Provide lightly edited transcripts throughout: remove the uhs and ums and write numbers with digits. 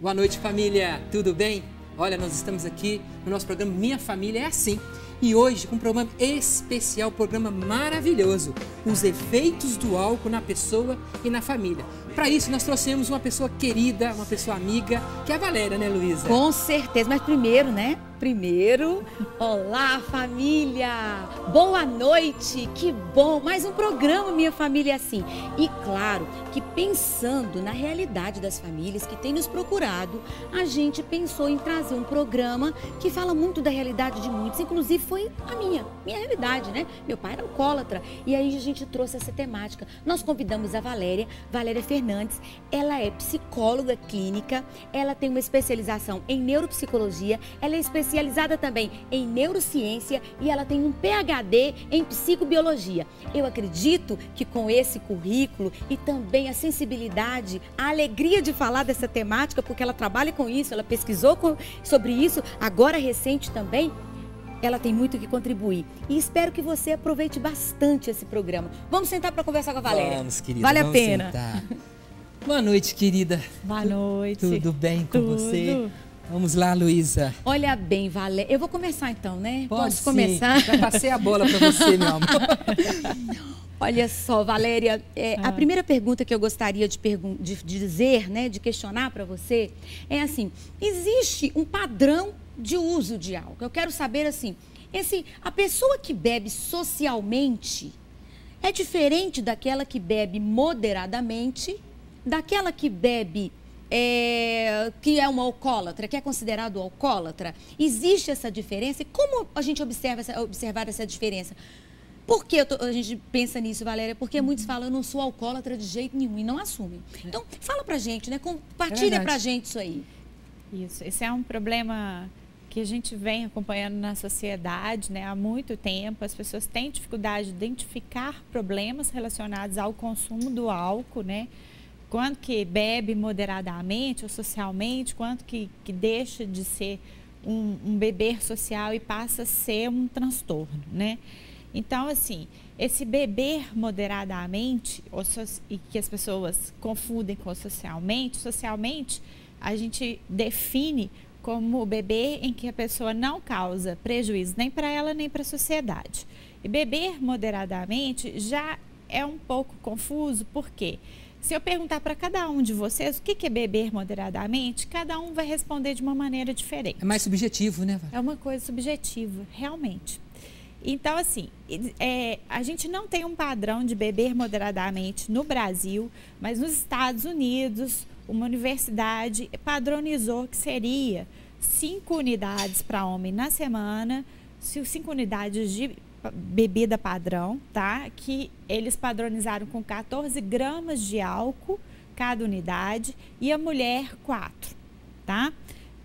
Boa noite, família. Tudo bem? Olha, nós estamos aqui no nosso programa Minha Família é Assim. E hoje com um programa especial, um programa maravilhoso. Os efeitos do álcool na pessoa e na família. Para isso, nós trouxemos uma pessoa querida, uma pessoa amiga, que é a Valéria, né, Luísa? Com certeza, mas primeiro, né? Olá, família! Boa noite! Que bom! Mais um programa Minha Família é Assim. E claro que pensando na realidade das famílias que têm nos procurado, a gente pensou em trazer um programa que fala muito da realidade de muitos. Inclusive foi a minha realidade, né? Meu pai era alcoólatra e aí a gente trouxe essa temática. Nós convidamos a Valéria Fernandes. Ela é psicóloga clínica, ela tem uma especialização em neuropsicologia, ela é especializada também em neurociência e ela tem um PhD em psicobiologia. Eu acredito que com esse currículo e também a sensibilidade, a alegria de falar dessa temática, porque ela trabalha com isso, ela pesquisou sobre isso, agora recente também, ela tem muito que contribuir. E espero que você aproveite bastante esse programa. Vamos sentar para conversar com a Valéria. Vamos, querida. Vale vamos a pena. Sentar. Boa noite, querida. Boa noite. Tudo bem com você? Vamos lá, Luísa. Olha bem, Valéria. Eu vou começar então, né? Posso começar? Já passei a bola para você, meu amor. Olha só, Valéria, a primeira pergunta que eu gostaria de dizer, né, de questionar para você, é assim, existe um padrão de uso de álcool? Eu quero saber assim, a pessoa que bebe socialmente é diferente daquela que bebe moderadamente, daquela que bebe que é uma alcoólatra, que é considerado alcoólatra? Existe essa diferença? E como a gente observar essa diferença? Por que a gente pensa nisso, Valéria? Porque muitos falam, eu não sou alcoólatra de jeito nenhum e não assumem. Então, fala pra gente, né? Compartilha pra gente isso aí. Isso, esse é um problema que a gente vem acompanhando na sociedade, né, há muito tempo. As pessoas têm dificuldade de identificar problemas relacionados ao consumo do álcool, né? Quanto que bebe moderadamente ou socialmente, quanto que deixa de ser um beber social e passa a ser um transtorno, né? Então, assim, esse beber moderadamente, e que as pessoas confundem com socialmente a gente define como beber em que a pessoa não causa prejuízo nem para ela nem para a sociedade. E beber moderadamente já é um pouco confuso, porque se eu perguntar para cada um de vocês o que é beber moderadamente, cada um vai responder de uma maneira diferente. É mais subjetivo, né, Val? É uma coisa subjetiva, realmente. Então, assim, a gente não tem um padrão de beber moderadamente no Brasil, mas nos Estados Unidos, uma universidade padronizou que seria 5 unidades para homem na semana, 5 unidades de bebida padrão, tá? Que eles padronizaram com 14 gramas de álcool cada unidade e a mulher 4, tá?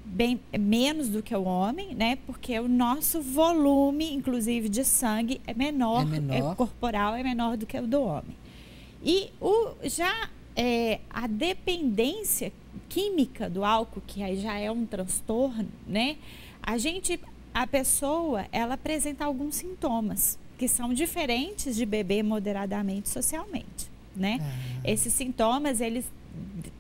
Bem menos do que o homem, né? Porque o nosso volume, inclusive de sangue, é menor. Corporal é menor do que o do homem. E a dependência química do álcool, que aí já é um transtorno, né? A pessoa, ela apresenta alguns sintomas que são diferentes de beber moderadamente socialmente, né? Esses sintomas, eles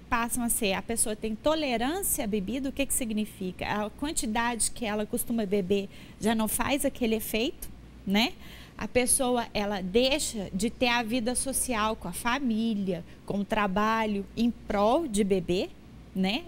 passam a ser, a pessoa tem tolerância à bebida. O que significa? A quantidade que ela costuma beber já não faz aquele efeito, né? A pessoa, ela deixa de ter a vida social com a família, com o trabalho em prol de beber, né?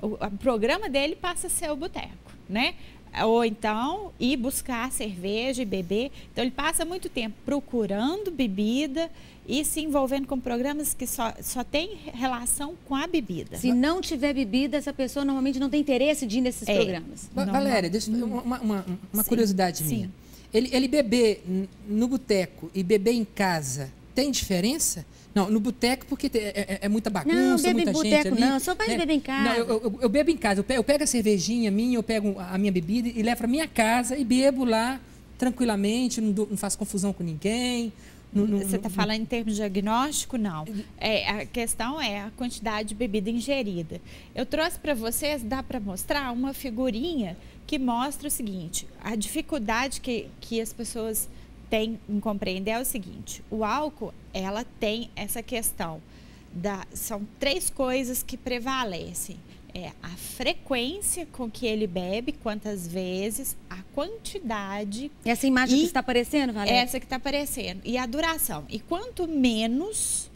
O programa dele passa a ser o boteco, né? Ou então ir buscar cerveja e beber. Então ele passa muito tempo procurando bebida e se envolvendo com programas que só tem relação com a bebida. Se não tiver bebida, essa pessoa normalmente não tem interesse de ir nesses programas. Valéria, deixa uma curiosidade minha. Ele beber no boteco e beber em casa, tem diferença? Não, no boteco porque é muita bagunça, muita gente ali. Não, só pode beber em casa. Não, eu bebo em casa, eu pego a cervejinha minha, eu pego a minha bebida e levo para minha casa e bebo lá tranquilamente, não faço confusão com ninguém. Você está falando em termos de diagnóstico? Não. A questão é a quantidade de bebida ingerida. Eu trouxe para vocês, dá para mostrar uma figurinha que mostra o seguinte: a dificuldade que as pessoas têm em compreender é o seguinte: o álcool, ela tem essa questão são 3 coisas que prevalecem. É a frequência com que ele bebe, quantas vezes, a quantidade. Essa imagem que está aparecendo, Valéria? Essa que está aparecendo. E a duração. E quanto menos,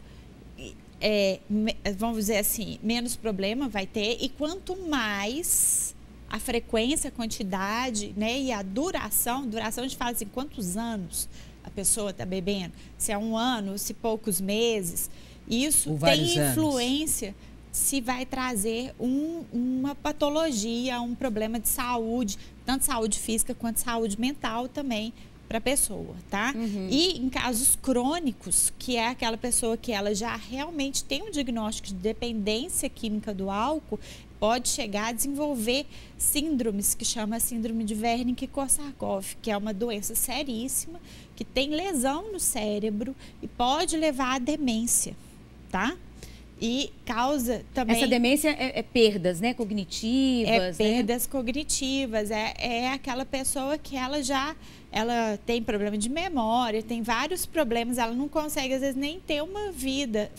vamos dizer assim, menos problema vai ter. E quanto mais a frequência, a quantidade, né? E a duração a gente fala assim, quantos anos a pessoa está bebendo. Se é 1 ano, se poucos meses. Isso tem influência se vai trazer uma patologia, um problema de saúde, tanto saúde física quanto saúde mental também para a pessoa, tá? E em casos crônicos, que é aquela pessoa que ela já realmente tem um diagnóstico de dependência química do álcool, pode chegar a desenvolver síndromes, que chama síndrome de Wernicke-Korsakoff, que é uma doença seríssima, que tem lesão no cérebro e pode levar à demência, tá? E causa também... Essa demência é perdas, né? Cognitivas. Perdas cognitivas. É aquela pessoa que ela tem problema de memória, tem vários problemas, ela não consegue, às vezes, nem ter uma vida,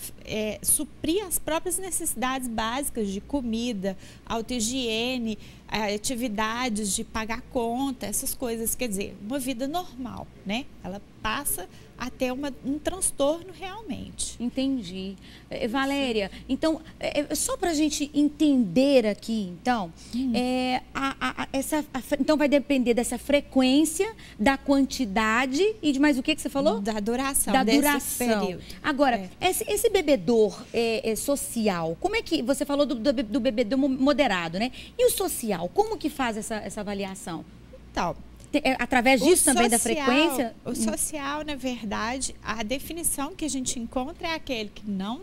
suprir as próprias necessidades básicas de comida, autohigiene, atividades de pagar conta, essas coisas. Quer dizer, uma vida normal, né? Ela passa a ter um transtorno realmente. Entendi. Valéria, então, só para a gente entender aqui, então, então vai depender dessa frequência, da quantidade e de mais o que você falou? Da duração. Da desse duração. Período. Agora, esse bebedor social, como é que, você falou do bebedor moderado, né? E o social, como que faz essa avaliação? Então... Através disso também, da frequência? O social, na verdade, a definição que a gente encontra é aquele que não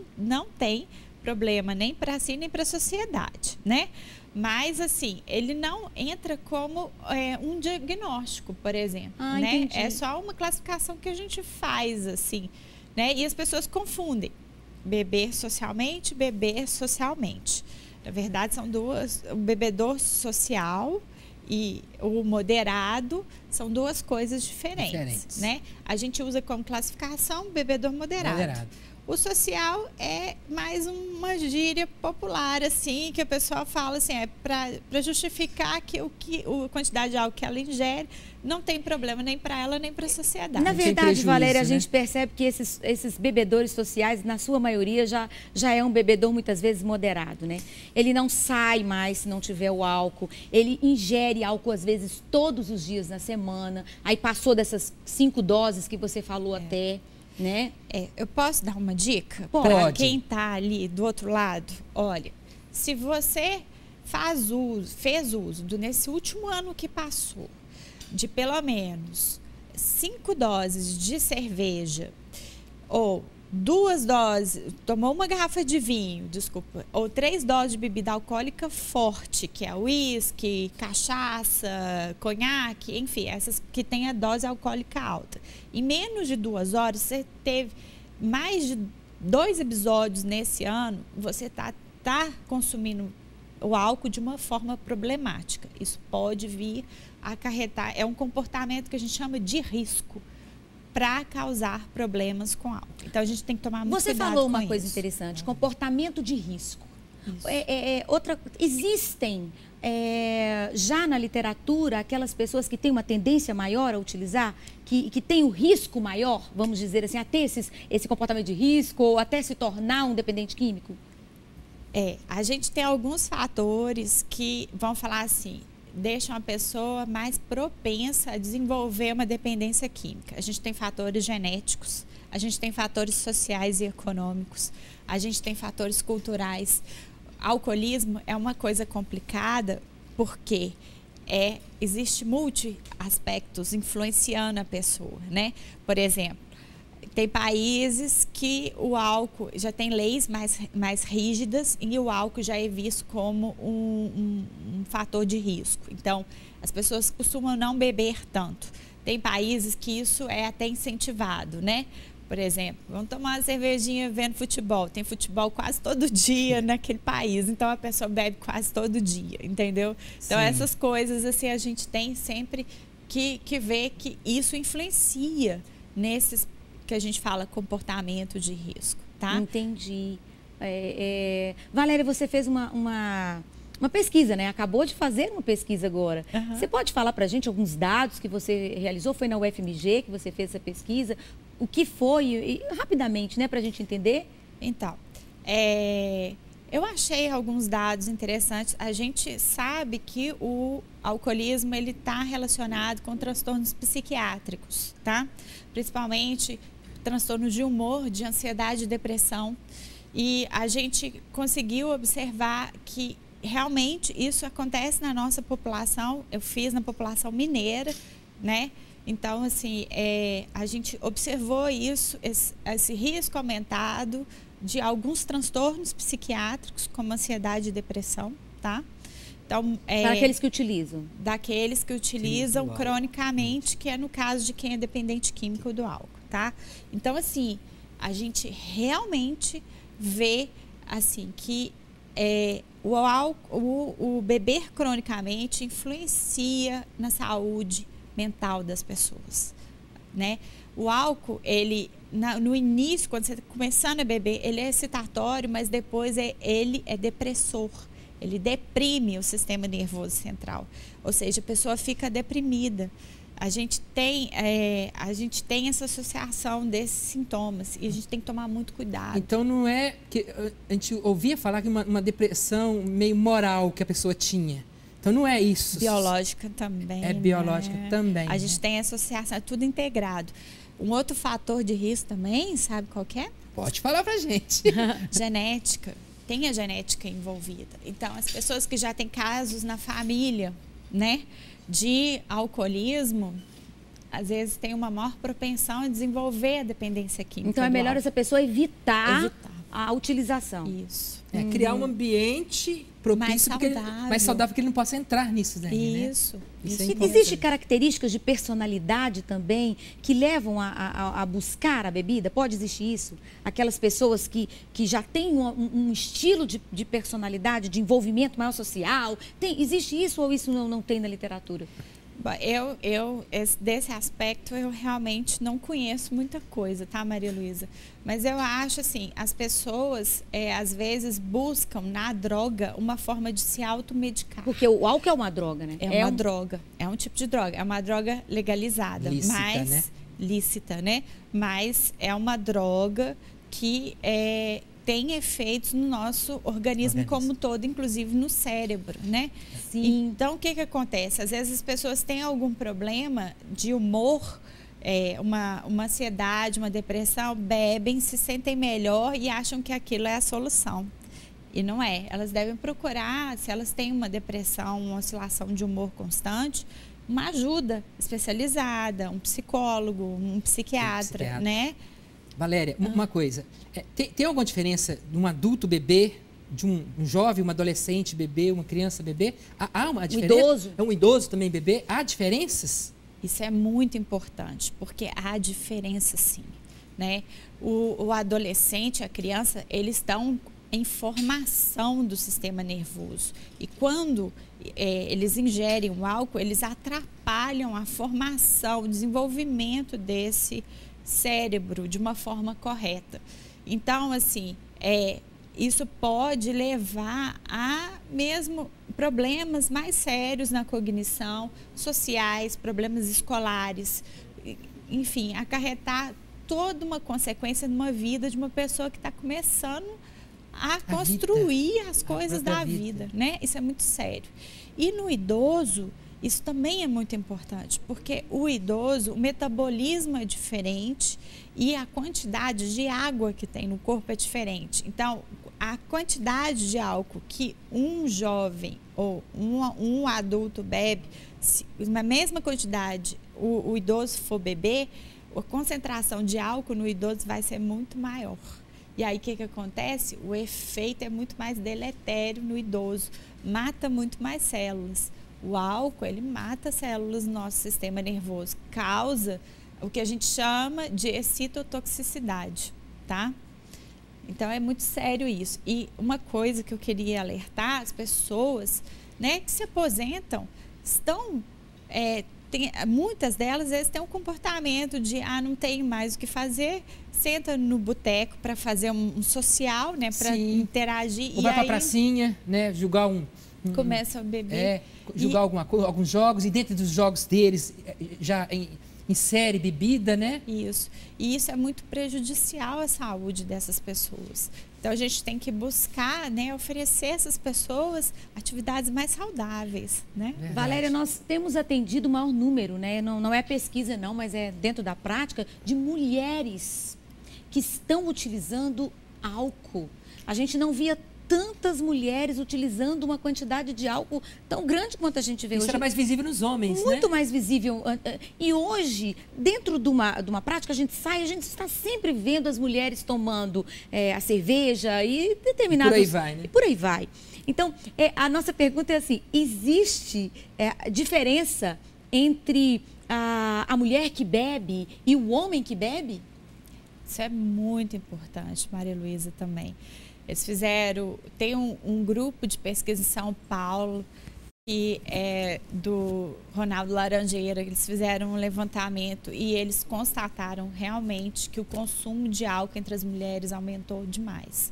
tem problema nem para si, nem para a sociedade, né? Mas, assim, ele não entra como um diagnóstico, por exemplo, né? Entendi. É só uma classificação que a gente faz, assim, né? E as pessoas confundem beber socialmente, beber socialmente. Na verdade, são duas, o bebedor social e o moderado são 2 coisas diferentes, né? A gente usa como classificação bebedor moderado. O social é mais uma gíria popular, assim, que a pessoa fala assim, para justificar que a quantidade de álcool que ela ingere não tem problema nem para ela, nem para a sociedade. Na verdade, Valéria, a gente percebe que esses bebedores sociais, na sua maioria, já é um bebedor muitas vezes moderado, né? Ele não sai mais se não tiver o álcool, ele ingere álcool às vezes todos os dias na semana, aí passou dessas 5 doses que você falou até... né? Eu posso dar uma dica para quem está ali do outro lado? Olha, se você fez uso nesse último ano que passou de pelo menos 5 doses de cerveja ou 2 doses, tomou uma garrafa de vinho, desculpa, ou 3 doses de bebida alcoólica forte, que é uísque, cachaça, conhaque, enfim, essas que têm a dose alcoólica alta. Em menos de 2 horas, você teve mais de 2 episódios nesse ano, você tá consumindo o álcool de uma forma problemática. Isso pode vir a acarretar, é um comportamento que a gente chama de risco para causar problemas com álcool. Então, a gente tem que tomar muito cuidado com isso. Você falou uma coisa interessante, comportamento de risco. Existem já na literatura aquelas pessoas que têm uma tendência maior a utilizar, que têm o risco maior, vamos dizer assim, a ter esse comportamento de risco ou até se tornar um dependente químico? A gente tem alguns fatores que vão falar assim, deixam a pessoa mais propensa a desenvolver uma dependência química. A gente tem fatores genéticos, a gente tem fatores sociais e econômicos, a gente tem fatores culturais. Alcoolismo é uma coisa complicada porque existe multi-aspectos influenciando a pessoa, né? Por exemplo, tem países que o álcool já tem leis mais rígidas e o álcool já é visto como um fator de risco. Então, as pessoas costumam não beber tanto. Tem países que isso é até incentivado, né? Por exemplo, vamos tomar uma cervejinha vendo futebol. Tem futebol quase todo dia naquele país, então a pessoa bebe quase todo dia, entendeu? Então, essas coisas, assim, a gente tem sempre que ver que isso influencia nesses que a gente fala comportamento de risco, tá? Entendi. Valéria, você fez uma pesquisa, né? Acabou de fazer uma pesquisa agora. Você pode falar para a gente alguns dados que você realizou? Foi na UFMG que você fez essa pesquisa? O que foi? E, rapidamente, né? Para a gente entender. Então, eu achei alguns dados interessantes. A gente sabe que o alcoolismo ele está relacionado com transtornos psiquiátricos, tá? Principalmente transtornos de humor, de ansiedade e depressão. E a gente conseguiu observar que realmente isso acontece na nossa população. Eu fiz na população mineira, né? Então, assim, a gente observou isso, esse risco aumentado de alguns transtornos psiquiátricos, como ansiedade e depressão, tá? Então, para aqueles que utilizam? Daqueles que utilizam cronicamente, que é no caso de quem é dependente químico do álcool, tá? Então, assim, a gente realmente vê, assim, que o beber cronicamente influencia na saúde mental das pessoas, né? O álcool, ele, no início, quando você está começando a beber, ele é excitatório, mas depois ele é depressor. Ele deprime o sistema nervoso central. Ou seja, a pessoa fica deprimida. A gente tem essa associação desses sintomas e a gente tem que tomar muito cuidado. Então não é que a gente ouvia falar que uma depressão meio moral que a pessoa tinha. Então não é isso. Biológica também. É biológica também. A gente tem associação, é tudo integrado. Um outro fator de risco também, sabe qual que é? Pode falar pra gente. Genética. Tem a genética envolvida. Então, as pessoas que já têm casos na família, né, de alcoolismo, às vezes tem uma maior propensão a desenvolver a dependência química. Então, é melhor essa pessoa evitar a utilização. Isso. Criar um ambiente propício, mais saudável, que ele não possa entrar nisso daí, Isso. né? Existem características de personalidade também que levam a buscar a bebida? Pode existir isso? Aquelas pessoas que já têm um estilo de personalidade, de envolvimento maior social, existe isso ou isso não tem na literatura? Desse aspecto, eu realmente não conheço muita coisa, tá, Maria Luísa? Mas eu acho assim, as pessoas, às vezes, buscam na droga uma forma de se automedicar. Porque o álcool é uma droga, né? É uma droga, é um tipo de droga. É uma droga legalizada, lícita, né? Mas é uma droga que tem efeitos no nosso organismo como um todo, inclusive no cérebro, né? Sim. Então, o que acontece? Às vezes as pessoas têm algum problema de humor, uma ansiedade, uma depressão, bebem, se sentem melhor e acham que aquilo é a solução. E não é. Elas devem procurar, se elas têm uma depressão, uma oscilação de humor constante, uma ajuda especializada, um psicólogo, um psiquiatra, né? Valéria, uma coisa, tem alguma diferença de um adulto beber, de um jovem, uma adolescente beber, uma criança beber? Há uma diferença? Um idoso? Um idoso também beber? Há diferenças? Isso é muito importante, porque há diferença sim, né? O adolescente, a criança, eles estão em formação do sistema nervoso. E quando eles ingerem o álcool, eles atrapalham a formação, o desenvolvimento desse cérebro de uma forma correta. Então, assim, isso pode levar a mesmo problemas mais sérios na cognição, sociais, problemas escolares, enfim, acarretar toda uma consequência numa vida de uma pessoa que está começando a construir as coisas da vida, né? Isso é muito sério. E no idoso, isso também é muito importante, porque o idoso, o metabolismo é diferente e a quantidade de água que tem no corpo é diferente. Então, a quantidade de álcool que um jovem ou um adulto bebe, se na mesma quantidade o idoso for beber, a concentração de álcool no idoso vai ser muito maior. E aí, o que acontece? O efeito é muito mais deletério no idoso, mata muito mais células. O álcool, ele mata células do nosso sistema nervoso, causa o que a gente chama de excitotoxicidade, tá? Então, é muito sério isso. E uma coisa que eu queria alertar, as pessoas, né, que se aposentam, estão muitas delas, eles têm um comportamento de, não tenho mais o que fazer, senta no boteco para fazer um social, né, para interagir. Ou vai para a pracinha, né, jogar começa a beber. Jogar alguns jogos, e dentro dos jogos deles já insere bebida, né? Isso. E isso é muito prejudicial à saúde dessas pessoas. Então, a gente tem que buscar, né, oferecer a essas pessoas atividades mais saudáveis, né? Verdade. Valéria, nós temos atendido o maior número, né? Não é pesquisa não, mas é dentro da prática, de mulheres que estão utilizando álcool. A gente não via tantas mulheres utilizando uma quantidade de álcool tão grande quanto a gente vê hoje. Isso era mais visível nos homens, muito mais visível. E hoje, dentro de uma prática, a gente está sempre vendo as mulheres tomando a cerveja e determinados... E por aí vai, né? E por aí vai. Então, a nossa pergunta é assim, existe diferença entre a mulher que bebe e o homem que bebe? Isso é muito importante, Maria Luísa, também. Eles tem um grupo de pesquisa em São Paulo, que é do Ronaldo Laranjeira, eles fizeram um levantamento e eles constataram realmente que o consumo de álcool entre as mulheres aumentou demais.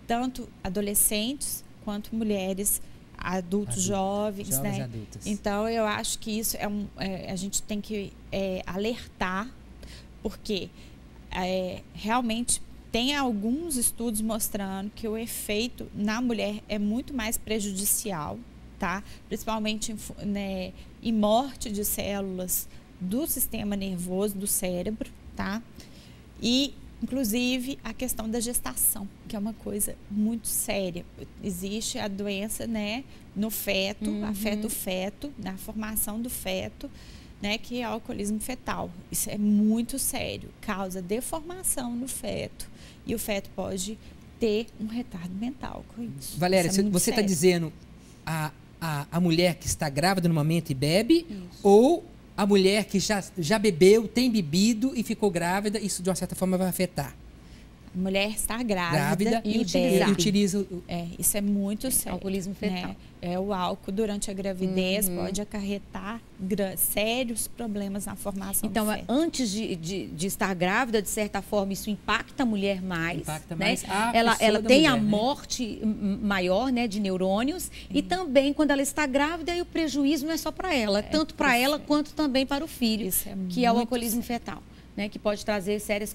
Tanto adolescentes quanto mulheres, adultos jovens, né? Adultos. Então, eu acho que isso a gente tem que alertar, porque realmente tem alguns estudos mostrando que o efeito na mulher é muito mais prejudicial, tá? Principalmente em morte de células do sistema nervoso, do cérebro, tá? E, inclusive, a questão da gestação, que é uma coisa muito séria. Existe a doença, né, no feto, afeta o feto, na formação do feto, né, que é o alcoolismo fetal. Isso é muito sério, causa deformação no feto. E o feto pode ter um retardo mental com isso. Valéria, você está dizendo a mulher que está grávida no momento e bebe, ou a mulher que já bebeu, tem bebido e ficou grávida, isso de uma certa forma vai afetar? A mulher está grávida e utiliza isso é muito sério. Alcoolismo fetal. Né? O álcool durante a gravidez pode acarretar sérios problemas na formação do feto. Então, antes de estar grávida, de certa forma, isso impacta a mulher mais. Impacta né? mais ela tem mulher, a morte maior, né, de neurônios. E também, quando ela está grávida, o prejuízo não é só para ela, tanto para ela quanto também para o filho, que é o alcoolismo fetal. Né, que pode trazer sérios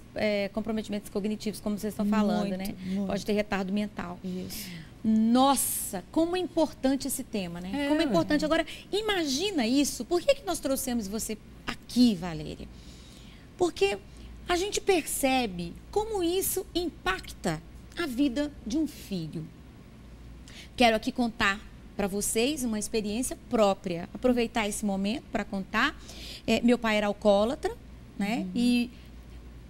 comprometimentos cognitivos, como vocês estão falando, né? Pode ter retardo mental. Isso. Nossa, como é importante esse tema, né? Como é importante. Agora, imagina isso. Por que nós trouxemos você aqui, Valéria? Porque a gente percebe como isso impacta a vida de um filho. Quero aqui contar para vocês uma experiência própria. Aproveitar esse momento para contar. Meu pai era alcoólatra, né? E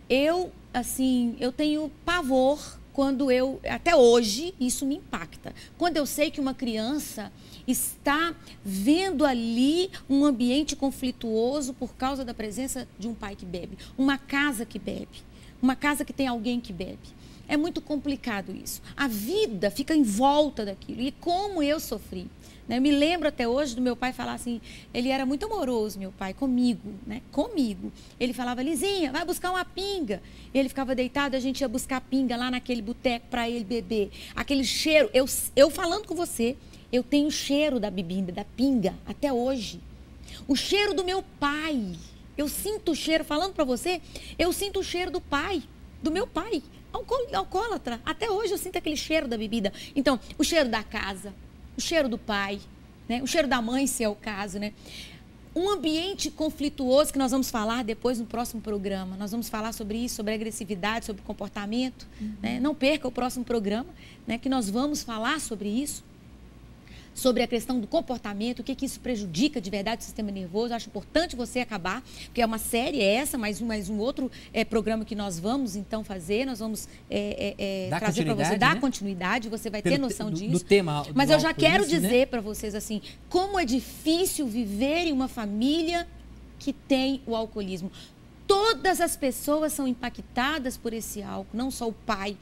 eu tenho pavor quando até hoje, isso me impacta. Quando eu sei que uma criança está vendo ali um ambiente conflituoso por causa da presença de um pai que bebe, uma casa que bebe, uma casa que tem alguém que bebe. É muito complicado isso. A vida fica em volta daquilo. E como eu sofri. Eu me lembro até hoje do meu pai falar assim, ele era muito amoroso, meu pai, comigo, né? Comigo. Ele falava, Lizinha, vai buscar uma pinga. Ele ficava deitado, a gente ia buscar pinga lá naquele boteco para ele beber. Aquele cheiro, eu falando com você, eu tenho o cheiro da bebida, da pinga, até hoje. O cheiro do meu pai. Eu sinto o cheiro, falando para você, eu sinto o cheiro do pai, do meu pai, alcoólatra. Até hoje eu sinto aquele cheiro da bebida. Então, o cheiro da casa, o cheiro do pai, né? O cheiro da mãe, se é o caso, né? Um ambiente conflituoso que nós vamos falar depois no próximo programa. Nós vamos falar sobre isso, sobre agressividade, sobre comportamento. Né? Não perca o próximo programa, né? Que nós vamos falar sobre isso. Sobre a questão do comportamento, o que isso prejudica de verdade o sistema nervoso. Acho importante você acabar, porque é uma série mais um outro programa que nós vamos então fazer. Nós vamos trazer para você, dar continuidade, você vai ter noção disso. Do tema, mas eu já quero dizer para vocês assim, como é difícil viver em uma família que tem o alcoolismo. Todas as pessoas são impactadas por esse álcool, não só o pai,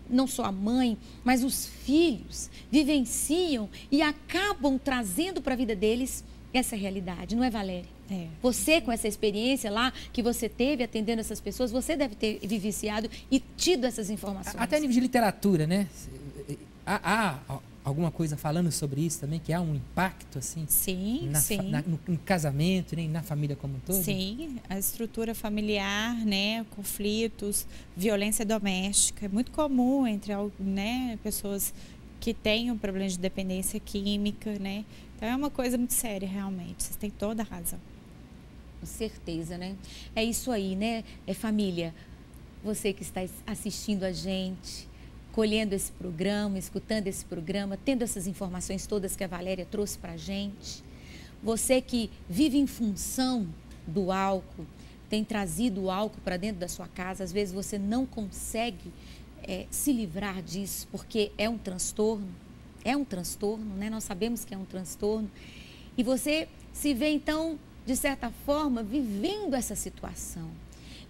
não só a mãe, mas os filhos vivenciam e acabam trazendo para a vida deles essa é a realidade, não é, Valéria? É. Você, com essa experiência lá que você teve atendendo essas pessoas, você deve ter vivenciado e tido essas informações. Até a nível de literatura, né? Há alguma coisa falando sobre isso também, que há um impacto, assim, Sim, sim. no casamento, né? E na família como um todo? Sim, a estrutura familiar, né, conflitos, violência doméstica, é muito comum entre, né, pessoas que têm um problema de dependência química, né? Então é uma coisa muito séria, realmente, vocês têm toda a razão. Com certeza, né? É isso aí, né? É família, você que está assistindo a gente, colhendo esse programa, escutando esse programa, tendo essas informações todas que a Valéria trouxe para a gente. Você que vive em função do álcool, tem trazido o álcool para dentro da sua casa, às vezes você não consegue se livrar disso, porque é um transtorno, né? Nós sabemos que é um transtorno. E você se vê, então, de certa forma, vivendo essa situação.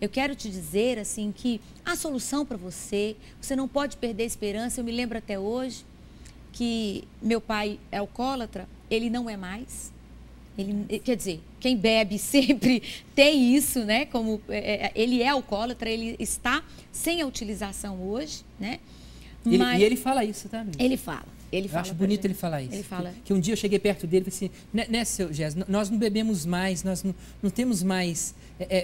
Eu quero te dizer, assim, que há solução para você, você não pode perder a esperança. Eu me lembro até hoje que meu pai é alcoólatra, ele não é mais. Quer dizer, quem bebe sempre tem isso, né? Como ele é alcoólatra, ele está sem a utilização hoje, né? E ele fala isso também. Ele fala. Eu acho bonito ele falar isso. Ele fala. Que um dia eu cheguei perto dele e falei assim, né, seu Jéssica, nós não bebemos mais, nós não temos mais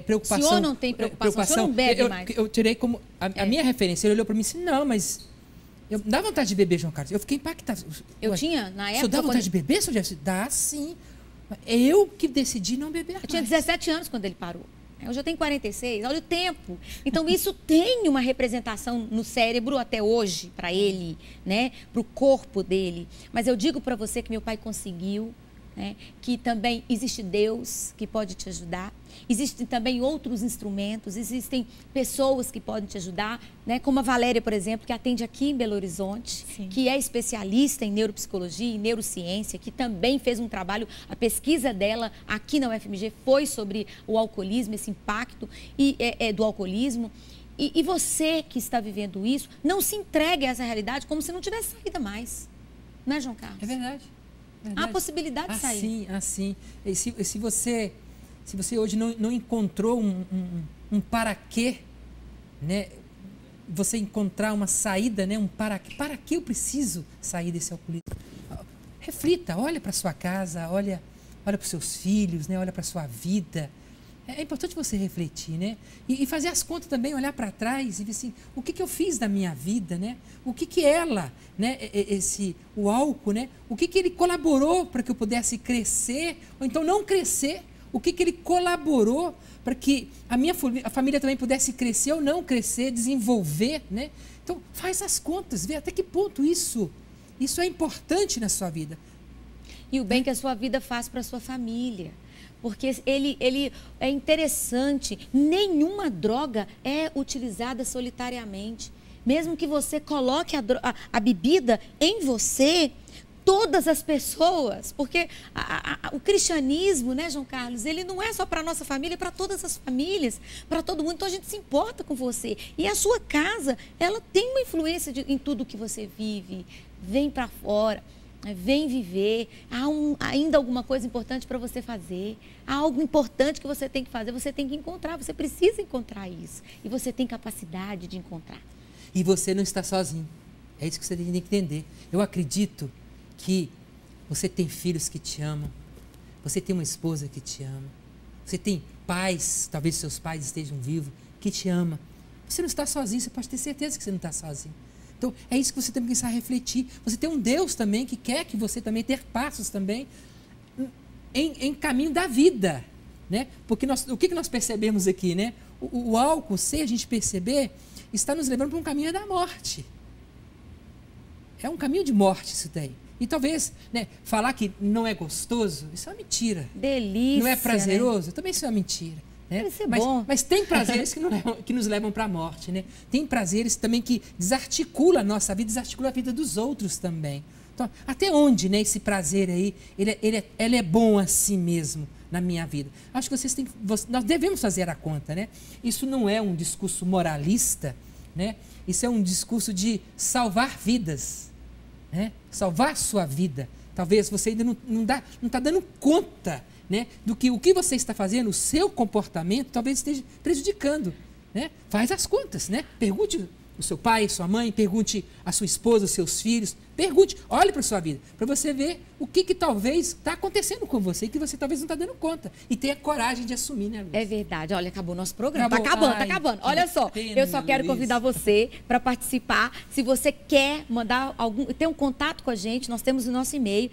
preocupação. O senhor não tem preocupação, o senhor não bebe mais. Eu tirei como a minha referência, ele olhou para mim e disse, não, mas eu dá vontade de beber, João Carlos. Eu fiquei impactado. Eu tinha, na época... O senhor dá vontade de beber, seu Jéssica? Dá, sim. Eu que decidi não beber mais. Eu tinha 17 anos quando ele parou. Hoje eu tenho 46, olha o tempo. Então isso tem uma representação no cérebro até hoje para ele, né? Para o corpo dele. Mas eu digo para você que meu pai conseguiu, né? Que também existe Deus que pode te ajudar. Existem também outros instrumentos, existem pessoas que podem te ajudar, né? Como a Valéria, por exemplo, que atende aqui em Belo Horizonte, Sim. que é especialista em neuropsicologia e neurociência, que também fez um trabalho, a pesquisa dela aqui na UFMG foi sobre o alcoolismo, esse impacto do alcoolismo. E você que está vivendo isso, não se entregue a essa realidade como se não tivesse saída mais. Não é, João Carlos? É verdade. Há possibilidade de sair. Assim. E se você hoje não encontrou um para quê, né? Você encontrar uma saída, né? Um para que eu preciso sair desse alcoolismo? Reflita, olha para sua casa, olha para os seus filhos, né? Olha para a sua vida. É importante você refletir, né? E fazer as contas também, olhar para trás e ver assim, o que eu fiz da minha vida, né? O que ela, né? O álcool, né? O que ele colaborou para que eu pudesse crescer, ou então não crescer? O que ele colaborou para que a família também pudesse crescer ou não crescer, desenvolver, né? Então, faz as contas, vê até que ponto isso é importante na sua vida. E o bem que a sua vida faz para a sua família. Porque ele é interessante, nenhuma droga é utilizada solitariamente. Mesmo que você coloque a bebida em você, todas as pessoas, porque o cristianismo, né, João Carlos, ele não é só para a nossa família, é para todas as famílias, para todo mundo. Então a gente se importa com você. E a sua casa, ela tem uma influência em tudo que você vive. Vem para fora. Vem viver, há ainda alguma coisa importante para você fazer, há algo importante que você tem que fazer, você tem que encontrar, você precisa encontrar isso. E você tem capacidade de encontrar. E você não está sozinho, é isso que você tem que entender. Eu acredito que você tem filhos que te amam, você tem uma esposa que te ama, você tem pais, talvez seus pais estejam vivos, que te ama. Você não está sozinho, você pode ter certeza que você não está sozinho. Então, é isso que você tem que começar a refletir. Você tem um Deus também que quer que você também tenha passos também em caminho da vida, né? Porque o que nós percebemos aqui, né? O álcool, se a gente perceber, está nos levando para um caminho da morte. É um caminho de morte isso daí. E talvez, né, falar que não é gostoso, isso é uma mentira. Delícia, não é prazeroso, né? Também isso é uma mentira. Né? Deve ser bom. Mas tem prazeres que nos levam para a morte, né? Tem prazeres também que desarticulam a nossa vida, desarticulam a vida dos outros também. Então, até onde, né, esse prazer aí, ele é bom assim mesmo na minha vida? Acho que nós devemos fazer a conta, né? Isso não é um discurso moralista, né? Isso é um discurso de salvar vidas, né? Salvar sua vida. Talvez você ainda não está dando conta, né, do que o que você está fazendo, o seu comportamento, talvez esteja prejudicando. Né? Faz as contas, né? Pergunte o seu pai, sua mãe, pergunte a sua esposa, os seus filhos, pergunte, olhe para a sua vida, para você ver o que talvez está acontecendo com você, que você talvez não está dando conta, e tenha coragem de assumir, né, Luiz? É verdade. Olha, acabou o nosso programa. Acabou. Tá Ai, acabando. que Olha só, pena, eu só quero Luiz. convidar você para participar. Se você quer mandar ter um contato com a gente, nós temos o nosso e-mail,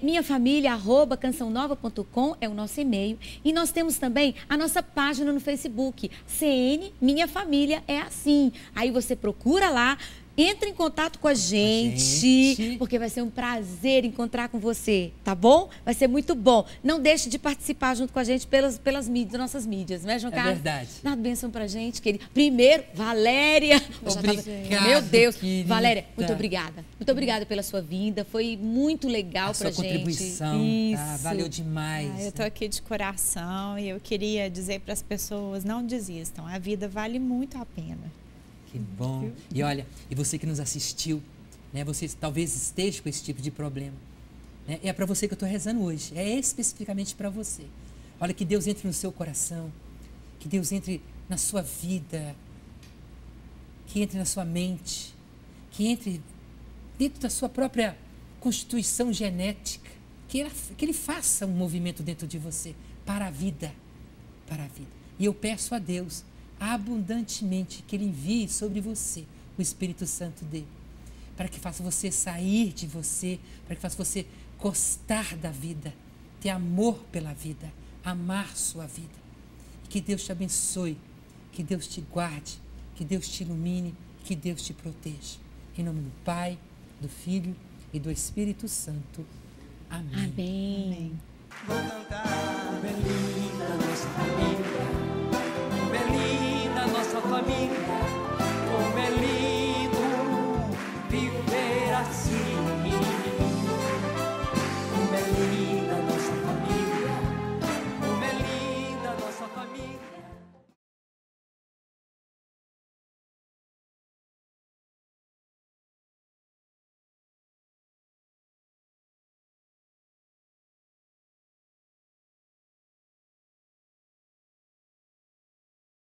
minhafamilia@cançãonova.com é o nosso e-mail. E nós temos também a nossa página no Facebook, CN Minha Família é Assim. Aí você procura lá, entra em contato com a gente, porque vai ser um prazer encontrar com você, tá bom? Vai ser muito bom. Não deixe de participar junto com a gente pelas mídias, nossas mídias, né, João Carlos? É verdade. Dá uma bênção pra gente, querido. Primeiro, Valéria. Obrigado, Meu Deus. querida. Valéria, muito obrigada. Muito obrigada pela sua vinda. Foi muito legal A pra sua gente. contribuição, tá? Isso. Valeu demais. Eu estou aqui de coração e eu queria dizer para as pessoas, não desistam, a vida vale muito a pena. Que bom. E olha, e você que nos assistiu, né, você talvez esteja com esse tipo de problema. Né? É para você que eu estou rezando hoje. É especificamente para você. Olha, que Deus entre no seu coração, que Deus entre na sua vida, que entre na sua mente, que entre dentro da sua própria constituição genética, que Ele faça um movimento dentro de você para a vida, para a vida. E eu peço a Deus abundantemente que Ele envie sobre você o Espírito Santo dele, para que faça você sair de você, para que faça você gostar da vida, ter amor pela vida, amar sua vida. E que Deus te abençoe, que Deus te guarde, que Deus te ilumine, que Deus te proteja. Em nome do Pai, do Filho e do Espírito Santo. Amém. Amém. Vou cantar, como é linda nossa família, como é linda nossa família, como é lindo viver assim.